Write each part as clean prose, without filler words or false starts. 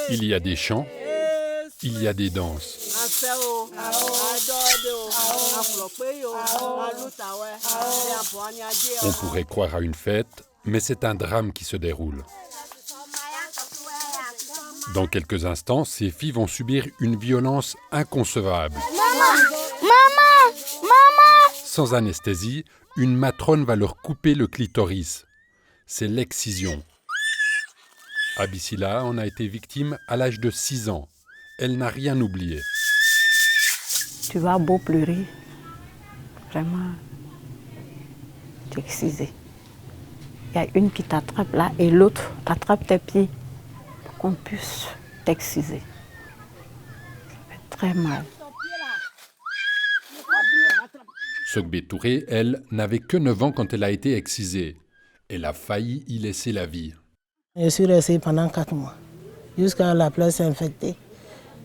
Il y a des chants, il y a des danses. On pourrait croire à une fête, mais c'est un drame qui se déroule. Dans quelques instants, ces filles vont subir une violence inconcevable. Maman! Sans anesthésie, une matrone va leur couper le clitoris. C'est l'excision. Abyssila en a été victime à l'âge de 6 ans. Elle n'a rien oublié. Tu vas beau pleurer, vraiment, tu es excisé. Il y a une qui t'attrape là et l'autre attrape tes pieds pour qu'on puisse t'exciser. Ça fait très mal. Sogbé Touré, elle, n'avait que 9 ans quand elle a été excisée. Elle a failli y laisser la vie. Je suis restée pendant 4 mois, jusqu'à la place infectée.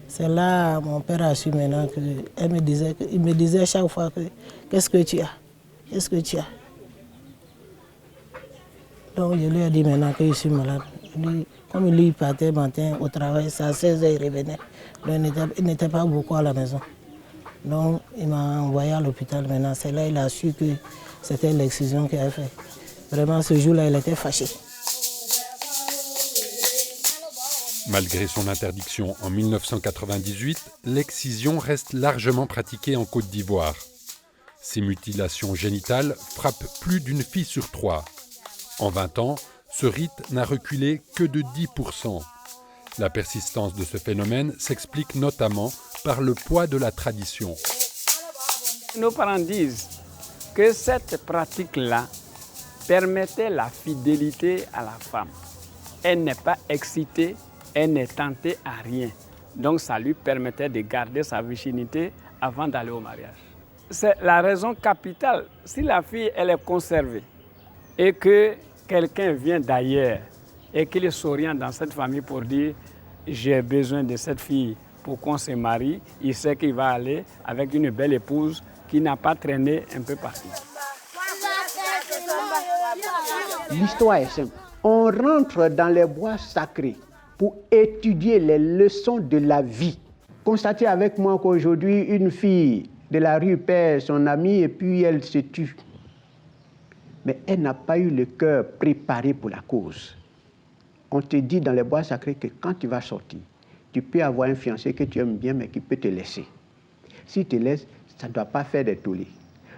C'est là mon père a su maintenant il me disait chaque fois que qu'est-ce que tu as? Qu'est-ce que tu as? Donc je lui ai dit maintenant que je suis malade. Comme lui partait matin au travail, c'est à 16h il revenait. Donc il n'était pas beaucoup à la maison. Donc il m'a envoyé à l'hôpital maintenant. C'est là qu'il a su que c'était l'excision qu'il avait fait. Vraiment ce jour-là il était fâché. Malgré son interdiction en 1998, l'excision reste largement pratiquée en Côte d'Ivoire. Ces mutilations génitales frappent plus d'une fille sur 3. En 20 ans, ce rite n'a reculé que de 10%. La persistance de ce phénomène s'explique notamment par le poids de la tradition. Nos parents disent que cette pratique-là permettait la fidélité à la femme. Elle n'est pas excitée, elle n'est tentée à rien. Donc ça lui permettait de garder sa virginité avant d'aller au mariage. C'est la raison capitale. Si la fille elle est conservée et que quelqu'un vient d'ailleurs et qu'il s'oriente dans cette famille pour dire « j'ai besoin de cette fille pour qu'on se marie », il sait qu'il va aller avec une belle épouse qui n'a pas traîné un peu partout. L'histoire est simple. On rentre dans les bois sacrés pour étudier les leçons de la vie. Constatez avec moi qu'aujourd'hui, une fille de la rue perd son ami et puis elle se tue. Mais elle n'a pas eu le cœur préparé pour la cause. On te dit dans les bois sacrés que quand tu vas sortir, tu peux avoir un fiancé que tu aimes bien mais qui peut te laisser. S'il te laisse, ça ne doit pas faire des tollés.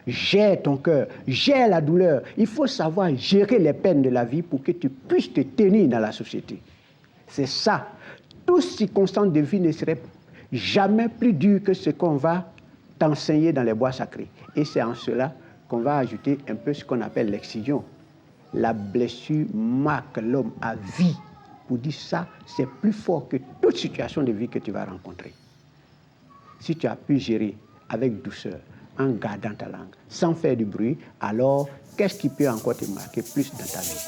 Gère ton cœur, gère la douleur. Il faut savoir gérer les peines de la vie pour que tu puisses te tenir dans la société. C'est ça. Toute circonstance de vie ne serait jamais plus dure que ce qu'on va t'enseigner dans les bois sacrés. Et c'est en cela qu'on va ajouter un peu ce qu'on appelle l'excision. La blessure marque l'homme à vie. Pour dire ça, c'est plus fort que toute situation de vie que tu vas rencontrer. Si tu as pu gérer avec douceur, en gardant ta langue, sans faire du bruit, alors qu'est-ce qui peut encore te marquer plus dans ta vie?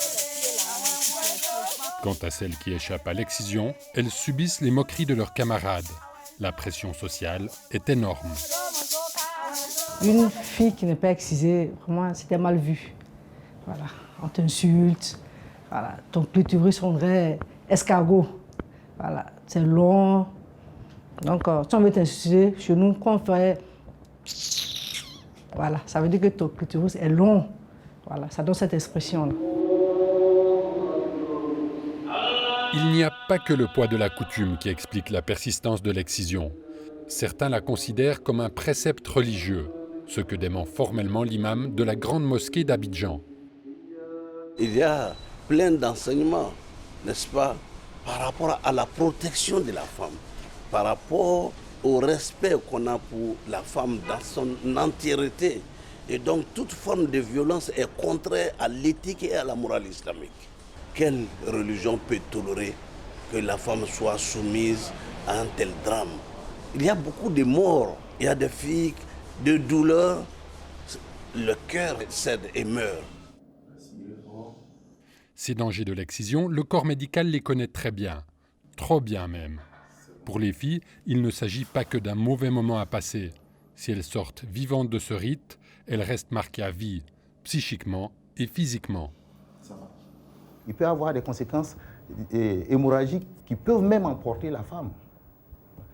Quant à celles qui échappent à l'excision, elles subissent les moqueries de leurs camarades. La pression sociale est énorme. Une fille qui n'est pas excisée, vraiment, c'était mal vu. Voilà, on t'insulte, voilà, ton clitoris on dirait escargot. Voilà, c'est long. Donc, si on veut t'insulter, chez nous, quand on fait... Voilà, ça veut dire que ton clitoris est long. Voilà, ça donne cette expression-là. Il n'y a pas que le poids de la coutume qui explique la persistance de l'excision. Certains la considèrent comme un précepte religieux, ce que dément formellement l'imam de la grande mosquée d'Abidjan. Il y a plein d'enseignements, n'est-ce pas, par rapport à la protection de la femme, par rapport au respect qu'on a pour la femme dans son entièreté. Et donc toute forme de violence est contraire à l'éthique et à la morale islamique. Quelle religion peut tolérer que la femme soit soumise à un tel drame? Il y a beaucoup de morts, il y a des filles de douleur, le cœur cède et meurt. Ces dangers de l'excision, le corps médical les connaît très bien, trop bien même. Pour les filles, il ne s'agit pas que d'un mauvais moment à passer. Si elles sortent vivantes de ce rite, elles restent marquées à vie, psychiquement et physiquement. Il peut avoir des conséquences hémorragiques qui peuvent même emporter la femme.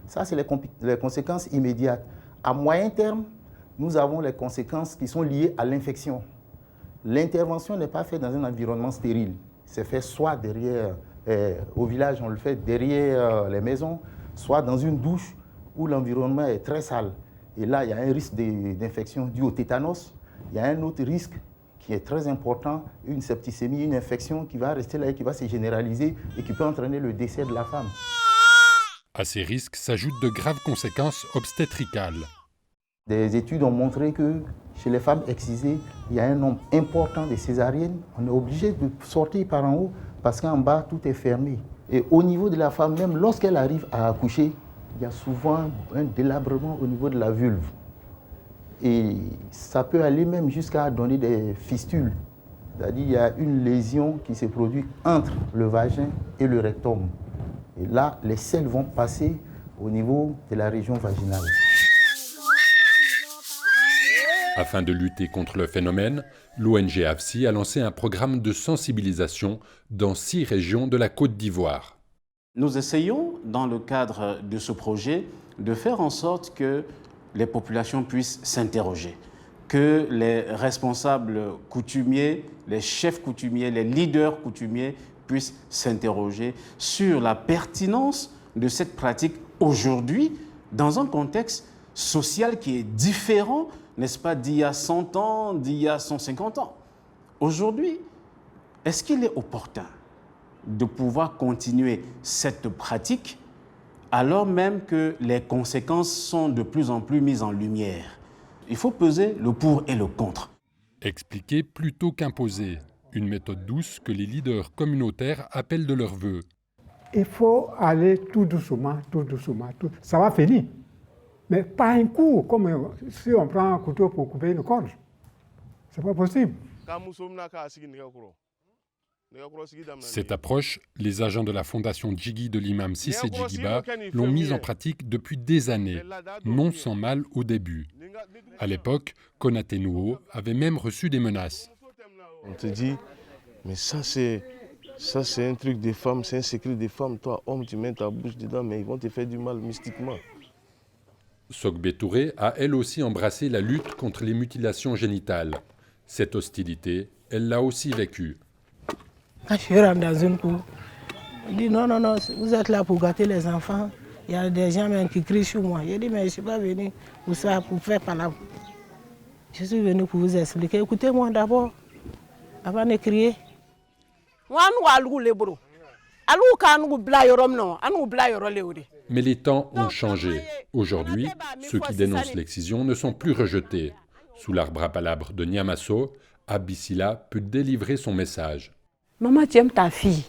Ça, c'est les conséquences immédiates. À moyen terme, nous avons les conséquences qui sont liées à l'infection. L'intervention n'est pas faite dans un environnement stérile. C'est fait soit derrière, au village, on le fait derrière les maisons, soit dans une douche où l'environnement est très sale. Et là, il y a un risque d'infection dû au tétanos. Il y a un autre risque qui est très important, une septicémie, une infection qui va rester là et qui va se généraliser et qui peut entraîner le décès de la femme. À ces risques s'ajoutent de graves conséquences obstétricales. Des études ont montré que chez les femmes excisées, il y a un nombre important de césariennes. On est obligé de sortir par en haut parce qu'en bas, tout est fermé. Et au niveau de la femme, même lorsqu'elle arrive à accoucher, il y a souvent un délabrement au niveau de la vulve. Et ça peut aller même jusqu'à donner des fistules. C'est-à-dire qu'il y a une lésion qui se produit entre le vagin et le rectum. Et là, les selles vont passer au niveau de la région vaginale. Afin de lutter contre le phénomène, l'ONG AFSI a lancé un programme de sensibilisation dans 6 régions de la Côte d'Ivoire. Nous essayons, dans le cadre de ce projet, de faire en sorte que les populations puissent s'interroger, que les responsables coutumiers, les chefs coutumiers, les leaders coutumiers puissent s'interroger sur la pertinence de cette pratique aujourd'hui dans un contexte social qui est différent, n'est-ce pas, d'il y a 100 ans, d'il y a 150 ans. Aujourd'hui, est-ce qu'il est opportun de pouvoir continuer cette pratique alors même que les conséquences sont de plus en plus mises en lumière? Il faut peser le pour et le contre. Expliquer plutôt qu'imposer, une méthode douce que les leaders communautaires appellent de leur vœu. Il faut aller tout doucement, ça va finir. Mais pas un coup, comme si on prend un couteau pour couper une corde. C'est pas possible. Cette approche, les agents de la fondation Djigui de l'imam Cissé Djigiba l'ont mise en pratique depuis des années, non sans mal au début. À l'époque, Konaté Nouo avait même reçu des menaces. On te dit, mais ça c'est un truc des femmes, c'est un secret des femmes. Toi, homme, tu mets ta bouche dedans, mais ils vont te faire du mal mystiquement. Sogbe Touré a elle aussi embrassé la lutte contre les mutilations génitales. Cette hostilité, elle l'a aussi vécue. Quand je rentre dans une cour, je dis non, vous êtes là pour gâter les enfants. Il y a des gens même qui crient sur moi. Je dis mais je ne suis pas venu pour ça, pour faire palabre. Je suis venu pour vous expliquer. Écoutez-moi d'abord, avant de crier. Mais les temps ont changé. Aujourd'hui, ceux qui dénoncent l'excision ne sont plus rejetés. Sous l'arbre à palabres de Niamasso, Abissila peut délivrer son message. Maman, tu aimes ta fille,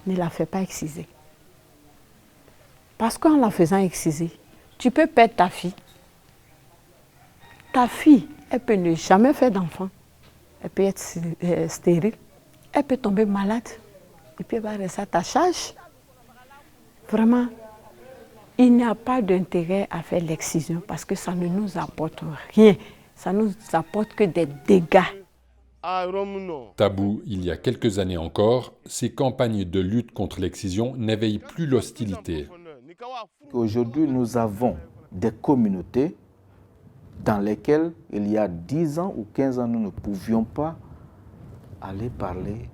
ne la fais pas exciser. Parce qu'en la faisant exciser, tu peux perdre ta fille. Ta fille, elle peut ne jamais faire d'enfant. Elle peut être stérile. Elle peut tomber malade. Et puis elle va rester à ta charge. Vraiment, il n'y a pas d'intérêt à faire l'excision parce que ça ne nous apporte rien. Ça ne nous apporte que des dégâts. Tabou il y a quelques années encore, ces campagnes de lutte contre l'excision n'éveillent plus l'hostilité. Aujourd'hui, nous avons des communautés dans lesquelles, il y a 10 ans ou 15 ans, nous ne pouvions pas aller parler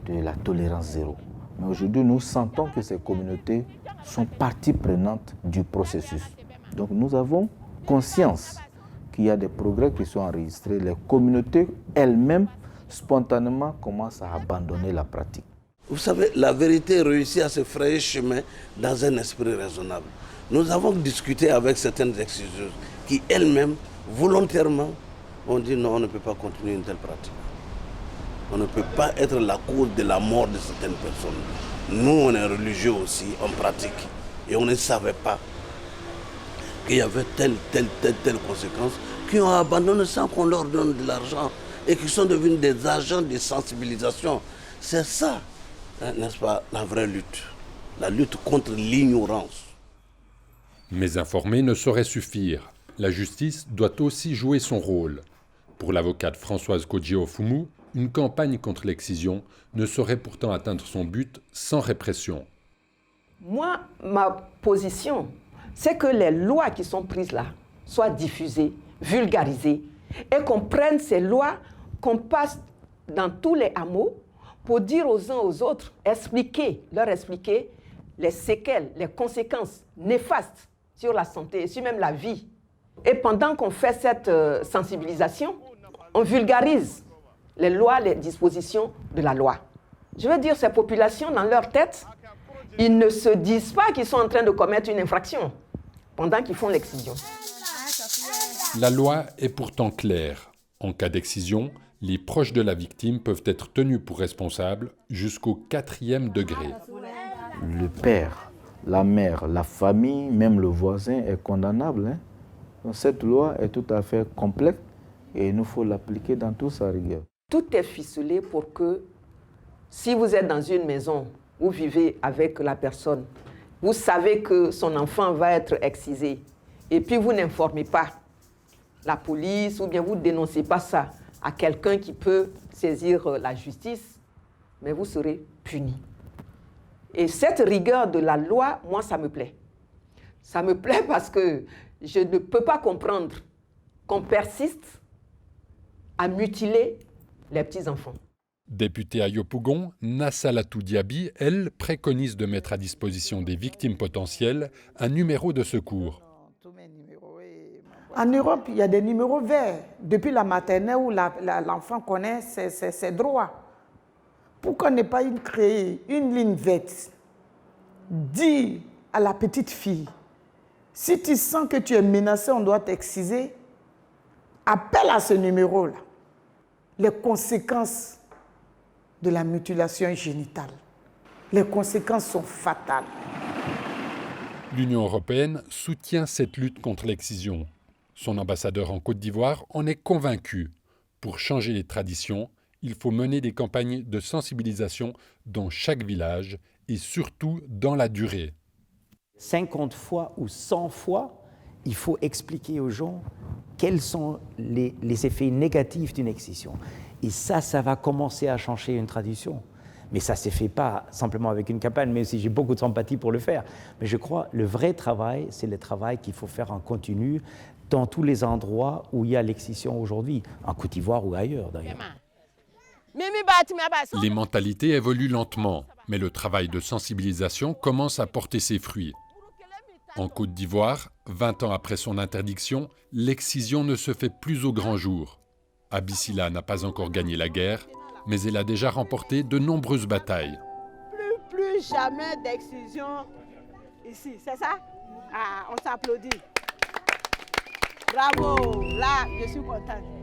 de la tolérance zéro. Mais aujourd'hui, nous sentons que ces communautés sont partie prenante du processus. Donc nous avons conscience qu'il y a des progrès qui sont enregistrés. Les communautés elles-mêmes, spontanément, commencent à abandonner la pratique. Vous savez, la vérité réussit à se frayer chemin dans un esprit raisonnable. Nous avons discuté avec certaines exciseuses qui elles-mêmes, volontairement, ont dit non, on ne peut pas continuer une telle pratique. On ne peut pas être la cause de la mort de certaines personnes. Nous, on est religieux aussi, on pratique. Et on ne savait pas qu'il y avait telle conséquence, qui ont abandonné sans qu'on leur donne de l'argent et qui sont devenus des agents de sensibilisation. C'est ça, n'est-ce pas, la vraie lutte. La lutte contre l'ignorance. Mais informer ne saurait suffire. La justice doit aussi jouer son rôle. Pour l'avocate Françoise Kodjio-Fumu, Une campagne contre l'excision ne saurait pourtant atteindre son but sans répression. Moi, ma position, c'est que les lois qui sont prises là soient diffusées, vulgarisées, et qu'on prenne ces lois, qu'on passe dans tous les hameaux pour dire aux uns aux autres, leur expliquer les séquelles, les conséquences néfastes sur la santé et sur même la vie. Et pendant qu'on fait cette sensibilisation, on vulgarise les lois, les dispositions de la loi. Je veux dire, ces populations, dans leur tête, ils ne se disent pas qu'ils sont en train de commettre une infraction pendant qu'ils font l'excision. La loi est pourtant claire. En cas d'excision, les proches de la victime peuvent être tenus pour responsables jusqu'au 4e degré. Le père, la mère, la famille, même le voisin est condamnable. Hein? Donc cette loi est tout à fait complète et il nous faut l'appliquer dans toute sa rigueur. Tout est ficelé pour que, si vous êtes dans une maison, vous vivez avec la personne, vous savez que son enfant va être excisé, et puis vous n'informez pas la police ou bien vous ne dénoncez pas ça à quelqu'un qui peut saisir la justice, mais vous serez puni. Et cette rigueur de la loi, moi, ça me plaît. Ça me plaît parce que je ne peux pas comprendre qu'on persiste à mutiler les petits-enfants. Députée à Yopougon, Nassalatou Diaby, elle, préconise de mettre à disposition des victimes potentielles un numéro de secours. En Europe, il y a des numéros verts depuis la maternelle où l'enfant connaît ses droits. Pourquoi ne pas créer une ligne verte? Dis à la petite fille, si tu sens que tu es menacé, on doit t'exciser, appelle à ce numéro-là. Les conséquences de la mutilation génitale. Les conséquences sont fatales. L'Union européenne soutient cette lutte contre l'excision. Son ambassadeur en Côte d'Ivoire en est convaincu. Pour changer les traditions, il faut mener des campagnes de sensibilisation dans chaque village et surtout dans la durée. 50 fois ou 100 fois, il faut expliquer aux gens quels sont les effets négatifs d'une excision. Et ça va commencer à changer une tradition. Mais ça ne se fait pas simplement avec une campagne, mais aussi j'ai beaucoup de sympathie pour le faire. Mais je crois que le vrai travail, c'est le travail qu'il faut faire en continu dans tous les endroits où il y a l'excision aujourd'hui, en Côte d'Ivoire ou ailleurs d'ailleurs. Les mentalités évoluent lentement, mais le travail de sensibilisation commence à porter ses fruits. En Côte d'Ivoire, 20 ans après son interdiction, l'excision ne se fait plus au grand jour. Abissila n'a pas encore gagné la guerre, mais elle a déjà remporté de nombreuses batailles. Plus jamais d'excision ici, c'est ça? Ah, on s'applaudit. Bravo, là, je suis contente.